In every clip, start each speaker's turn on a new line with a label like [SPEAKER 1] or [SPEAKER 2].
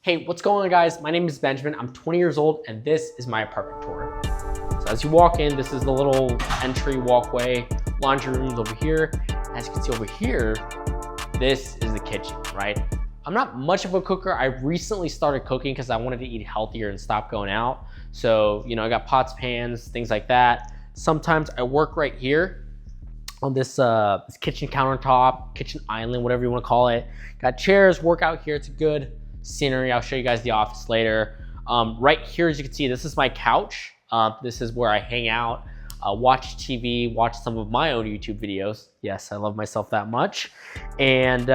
[SPEAKER 1] Hey, what's going on, guys? My name is Benjamin. I'm 20 years old and this is my apartment tour. So as you walk in, this is the little entry walkway, laundry room's over here. As you can see over here, this is the kitchen, right? I'm not much of a cooker. I recently started cooking because I wanted to eat healthier and stop going out. So, I got pots, pans, things like that. Sometimes I work right here on this kitchen countertop, kitchen island, whatever you want to call it. Got chairs, work out here. It's a good scenery. I'll show you guys the office later. Right here, as you can see, this is my couch. This is where I hang out, watch TV, watch some of my own YouTube videos. Yes, I love myself that much. And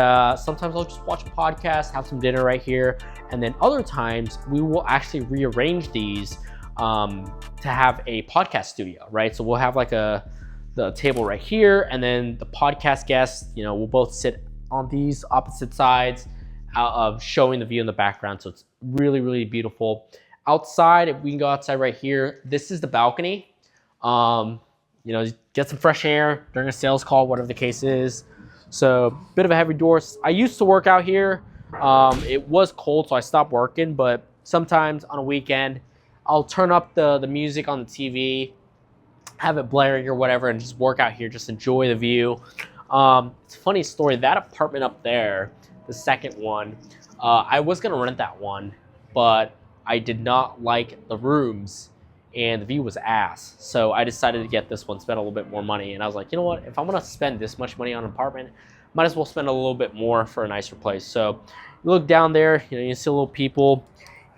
[SPEAKER 1] sometimes I'll just watch a podcast, have some dinner right here. And then other times we will actually rearrange these to have a podcast studio, right? So we'll have like the table right here, and then the podcast guests, we'll both sit on these opposite sides of showing the view in the background. So it's really, really beautiful. Outside, if we can go outside right here, this is the balcony. Get some fresh air during a sales call, whatever the case is. So bit of a heavy door. I used to work out here. It was cold, so I stopped working, but sometimes on a weekend, I'll turn up the music on the TV, have it blaring or whatever, and just work out here, just enjoy the view. It's a funny story, that apartment up there, the second one, I was gonna rent that one, but I did not like the rooms and the view was ass. So I decided to get this one, spend a little bit more money. And I was like, you know what, if I'm gonna spend this much money on an apartment, might as well spend a little bit more for a nicer place. So you look down there, you see little people.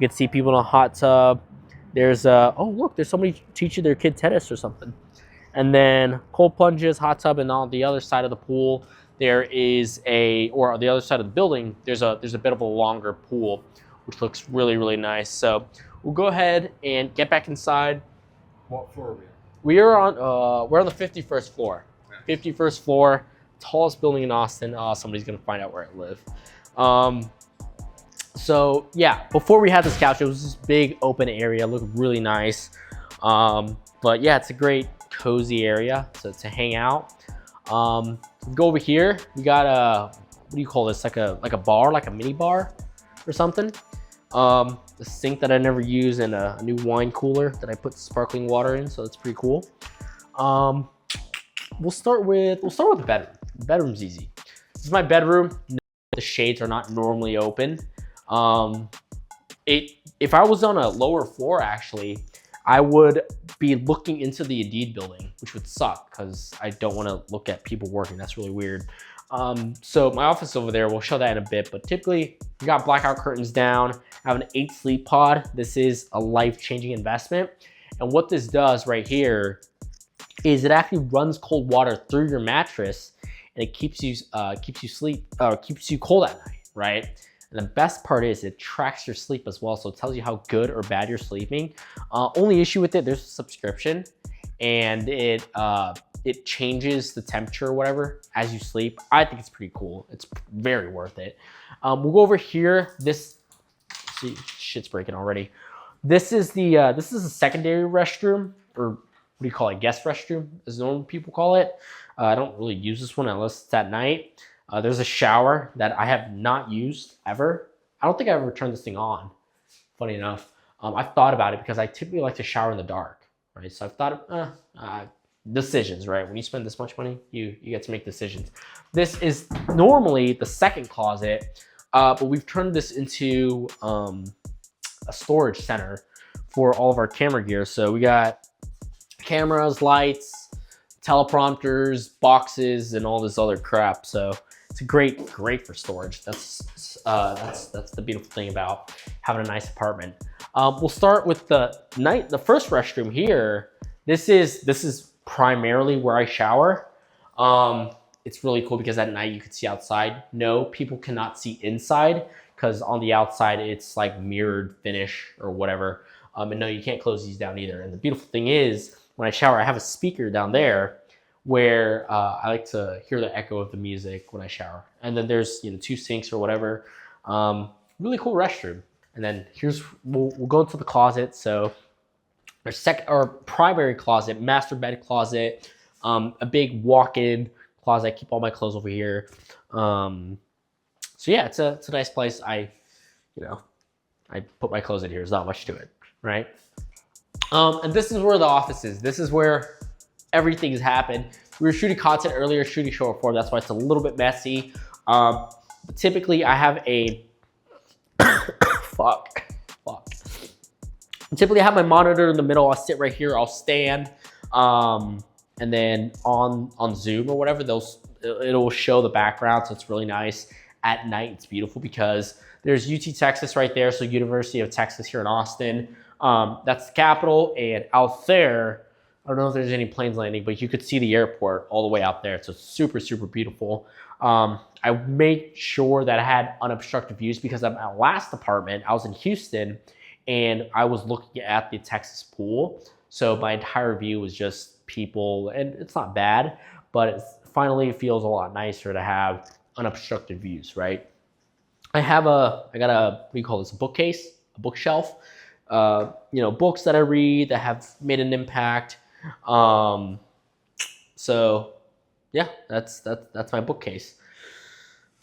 [SPEAKER 1] You can see people in a hot tub. There's oh look, there's somebody teaching their kid tennis or something. And then cold plunges, hot tub, and on the other side of the pool, there is or on the other side of the building, there's a bit of a longer pool, which looks really, really nice. So we'll go ahead and get back inside.
[SPEAKER 2] What floor are we on?
[SPEAKER 1] We're on the 51st floor. Nice. 51st floor, tallest building in Austin. Somebody's gonna find out where I live. So yeah, before we had this couch, it was this big open area, looked really nice. But yeah, it's a great cozy area to hang out. Go over here, we got what do you call this? Like a bar, like a mini bar or something. The sink that I never use, and a new wine cooler that I put sparkling water in, so that's pretty cool. We'll start with the bedroom. The bedroom's easy. This is my bedroom. The shades are not normally open. If I was on a lower floor, actually, I would be looking into the Indeed building, which would suck because I don't want to look at people working. That's really weird. So my office over there, we'll show that in a bit, but typically we got blackout curtains down. I have an 8 sleep pod. This is a life-changing investment. And what this does right here is it actually runs cold water through your mattress, and it keeps you cold at night, right? And the best part is it tracks your sleep as well. So it tells you how good or bad you're sleeping. Only issue with it, there's a subscription, and it changes the temperature or whatever as you sleep. I think it's pretty cool. It's very worth it. We'll go over here. See, shit's breaking already. This is a secondary restroom, or what do you call it? Guest restroom, as normal people call it. I don't really use this one unless it's at night. There's a shower that I have not used ever. I don't think I've ever turned this thing on, funny enough. I've thought about it because I typically like to shower in the dark, right? So I've thought of decisions, right? When you spend this much money, you get to make decisions. This is normally the second closet, but we've turned this into a storage center for all of our camera gear. So we got cameras, lights, teleprompters, boxes, and all this other crap. So it's great for storage. That's the beautiful thing about having a nice apartment. We'll start with the first restroom here. This is primarily where I shower. It's really cool because at night you can see outside. No, people cannot see inside because on the outside it's like mirrored finish or whatever. And no, you can't close these down either. And the beautiful thing is, when I shower, I have a speaker down there where I like to hear the echo of the music when I shower. And then there's 2 sinks or whatever. Really cool restroom. And then we'll go into the closet. So our primary closet, master bed closet, a big walk-in closet. I keep all my clothes over here. So yeah, it's a nice place. I put my clothes in here. There's not much to it, right? And this is where the office is. This is where everything has happened. We were shooting content earlier, shooting short form. That's why it's a little bit messy. Typically, I have a fuck. Typically, I have my monitor in the middle. I'll sit right here. I'll stand, and then on Zoom or whatever, it'll show the background. So it's really nice. At night, it's beautiful because there's UT Texas right there. So University of Texas here in Austin. That's the capital, and out there, I don't know if there's any planes landing, but you could see the airport all the way out there. So it's super, super beautiful. I made sure that I had unobstructed views because at my last apartment, I was in Houston and I was looking at the Texas pool. So my entire view was just people, and it's not bad, but it finally feels a lot nicer to have unobstructed views, right? I got a, what do you call this, a bookcase, a bookshelf. Books that I read that have made an impact. So yeah, that's my bookcase.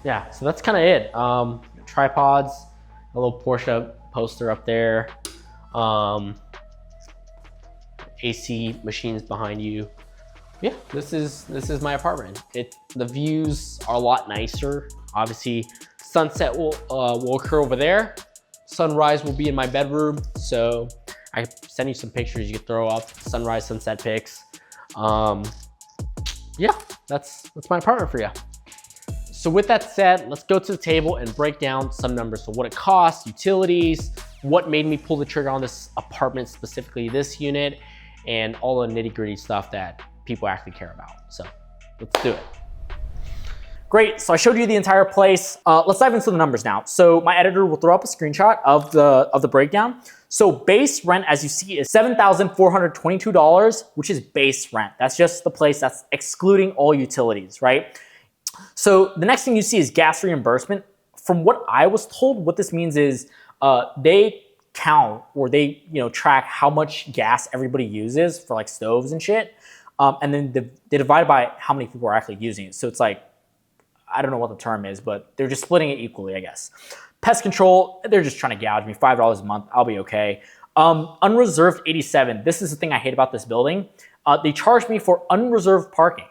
[SPEAKER 1] Yeah, so that's kind of it. Tripods, a little Porsche poster up there. AC machines behind you. Yeah, this is my apartment. The views are a lot nicer. Obviously, sunset will occur over there. Sunrise will be in my bedroom, so I send you some pictures you can throw up, sunrise, sunset pics. Yeah, that's my apartment for you. So with that said, let's go to the table and break down some numbers. So what it costs, utilities, what made me pull the trigger on this apartment, specifically this unit, and all the nitty gritty stuff that people actually care about. So let's do it.
[SPEAKER 2] Great, so I showed you the entire place. Let's dive into the numbers now. So my editor will throw up a screenshot of the breakdown. So base rent, as you see, is $7,422, which is base rent. That's just the place, that's excluding all utilities, right? So the next thing you see is gas reimbursement. From what I was told, what this means is they count, or they track how much gas everybody uses for like stoves and shit. And then they divide by how many people are actually using it. So it's like, I don't know what the term is, but they're just splitting it equally, I guess. Pest control, they're just trying to gouge me, $5 a month, I'll be okay. Unreserved 87, this is the thing I hate about this building. They charge me for unreserved parking,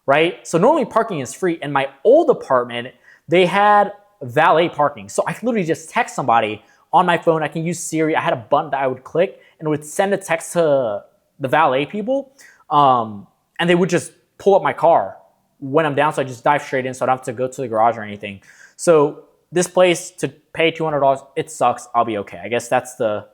[SPEAKER 2] right? So normally parking is free. In my old apartment, they had valet parking. So I could literally just text somebody on my phone. I can use Siri. I had a button that I would click and it would send a text to the valet people. And they would just pull up my car when I'm down, so I just dive straight in, so I don't have to go to the garage or anything. So this place, to pay $200, it sucks. I'll be okay. I guess that's the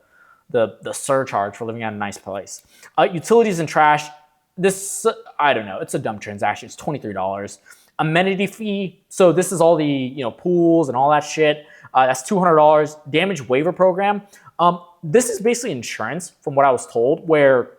[SPEAKER 2] surcharge for living at a nice place. Utilities and trash, this, I don't know, it's a dumb transaction. It's $23. Amenity fee, so this is all the pools and all that shit. That's $200. Damage waiver program. This is basically insurance, from what I was told, where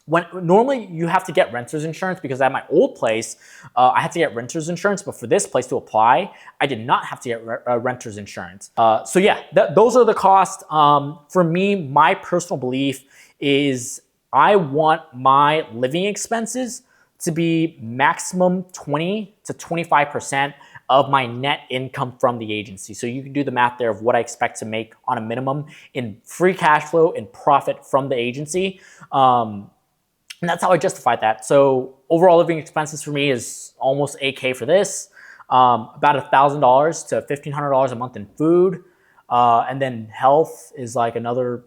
[SPEAKER 2] when normally you have to get renter's insurance, because at my old place, I had to get renter's insurance, but for this place to apply, I did not have to get renter's insurance. So yeah, those are the costs. For me, my personal belief is I want my living expenses to be maximum 20 to 25% of my net income from the agency. So you can do the math there of what I expect to make on a minimum in free cash flow and profit from the agency. And that's how I justified that. So overall living expenses for me is almost $8K for this, about $1,000 to $1,500 a month in food. And then health is like another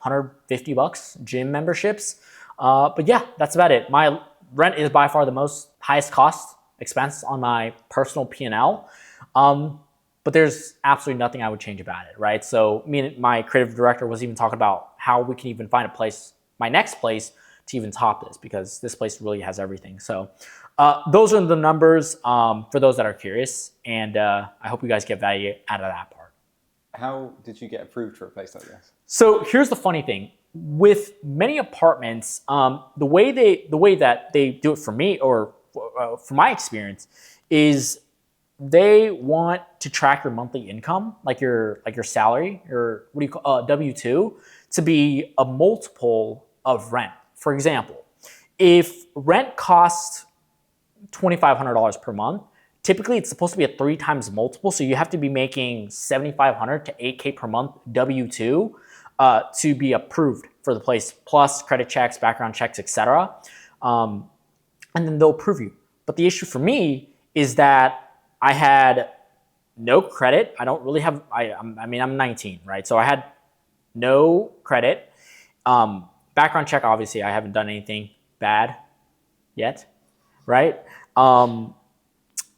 [SPEAKER 2] $150, gym memberships. But yeah, that's about it. My rent is by far the highest cost expense on my personal P&L. But there's absolutely nothing I would change about it, right? So me and my creative director was even talking about how we can even find a place, my next place, to even top this, because this place really has everything. So those are the numbers for those that are curious, and I hope you guys get value out of that part.
[SPEAKER 3] How did you get approved for a place like this?
[SPEAKER 2] So here's the funny thing. With many apartments, the way that they do it for me, or from my experience, is they want to track your monthly income, like your salary, or what do you call W-2, to be a multiple of rent. For example, if rent costs $2,500 per month, typically it's supposed to be a 3 times multiple. So you have to be making $7,500 to $8K per month W-2 to be approved for the place, plus credit checks, background checks, etc. And then they'll approve you. But the issue for me is that I had no credit. I don't really have, I mean, I'm 19, right? So I had no credit. Background check, obviously, I haven't done anything bad yet, right? And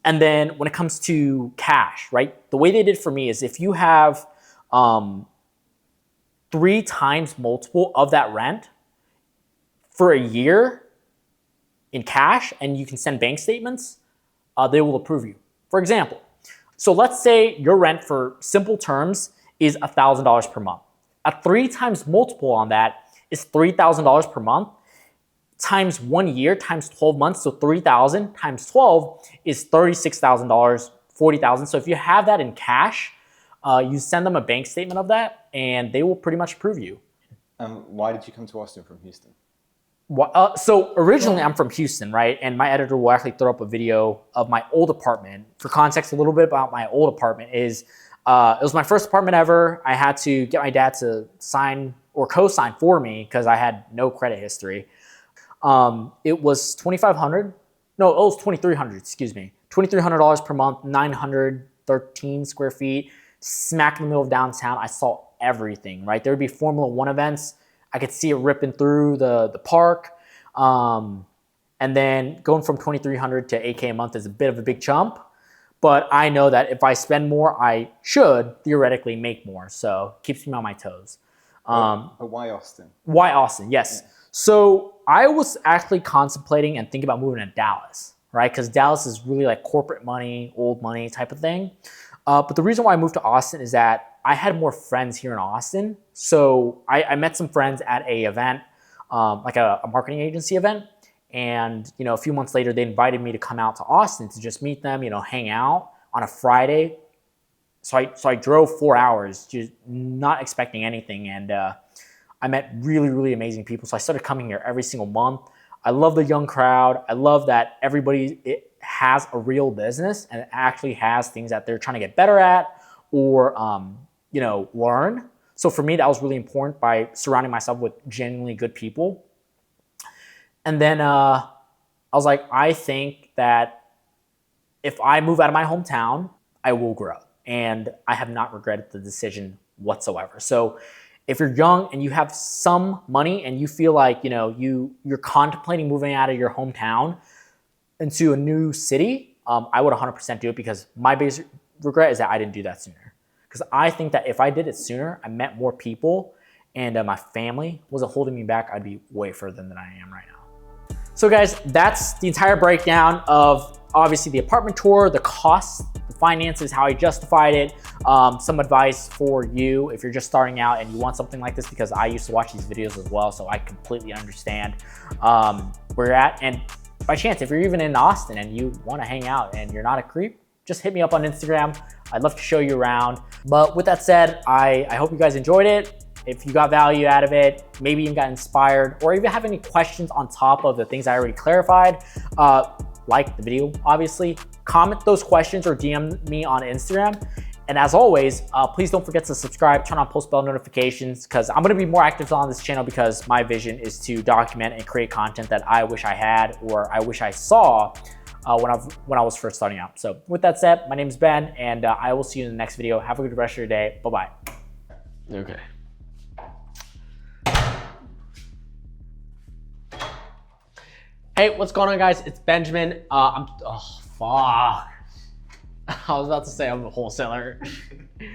[SPEAKER 2] then when it comes to cash, right? The way they did for me is if you have 3 times multiple of that rent for a year in cash, and you can send bank statements, they will approve you. For example, so let's say your rent for simple terms is $1,000 per month. A 3 times multiple on that is $3,000 per month times 1 year times 12 months. So 3,000 times 12 is $36,000, 40,000. So if you have that in cash, you send them a bank statement of that and they will pretty much approve you.
[SPEAKER 3] Why did you come to Austin from Houston?
[SPEAKER 2] So originally I'm from Houston, right? And my editor will actually throw up a video of my old apartment. For context, a little bit about my old apartment is, it was my first apartment ever. I had to get my dad to sign or co-sign for me because I had no credit history. It was $2,500. No, it was $2,300, excuse me. $2,300 per month, 913 square feet, smack in the middle of downtown. I saw everything, right? There would be Formula One events. I could see it ripping through the park. And then going from $2,300 to $8K a month is a bit of a big jump. But I know that if I spend more, I should theoretically make more. So it keeps me on my toes.
[SPEAKER 3] But why Austin?
[SPEAKER 2] Why Austin? Yes. Yeah. So I was actually contemplating and thinking about moving to Dallas, right? Because Dallas is really like corporate money, old money type of thing. But the reason why I moved to Austin is that I had more friends here in Austin. So I met some friends at a event, like a marketing agency event. And, you know, a few months later, they invited me to come out to Austin to just meet them, you know, hang out on a Friday. So I drove 4 hours, just not expecting anything. And I met really, really amazing people. So I started coming here every single month. I love the young crowd. I love that everybody has a real business and actually has things that they're trying to get better at or, you know, learn. So for me, that was really important by surrounding myself with genuinely good people. And then I was like, I think that if I move out of my hometown, I will grow. And I have not regretted the decision whatsoever. So if you're young and you have some money and you feel like, you know, you're contemplating moving out of your hometown into a new city, I would 100% do it because my biggest regret is that I didn't do that sooner. Because I think that if I did it sooner, I met more people and my family wasn't holding me back, I'd be way further than I am right now. So guys, that's the entire breakdown of obviously the apartment tour, the costs, the finances, how I justified it, some advice for you if you're just starting out and you want something like this, because I used to watch these videos as well, so I completely understand where you're at. And by chance, if you're even in Austin and you want to hang out and you're not a creep, just hit me up on Instagram. I'd love to show you around. But with that said, I hope you guys enjoyed it. If you got value out of it, maybe you got inspired, or even have any questions on top of the things I already clarified, like the video, obviously. Comment those questions or DM me on Instagram. And as always, please don't forget to subscribe, turn on post bell notifications, because I'm gonna be more active on this channel because my vision is to document and create content that I wish I had or I wish I saw when I was first starting out. So with that said, my name is Ben, and I will see you in the next video. Have a good rest of your day. Bye-bye.
[SPEAKER 1] Okay. Hey, what's going on, guys? It's Benjamin. Oh, fuck. I was about to say I'm a wholesaler.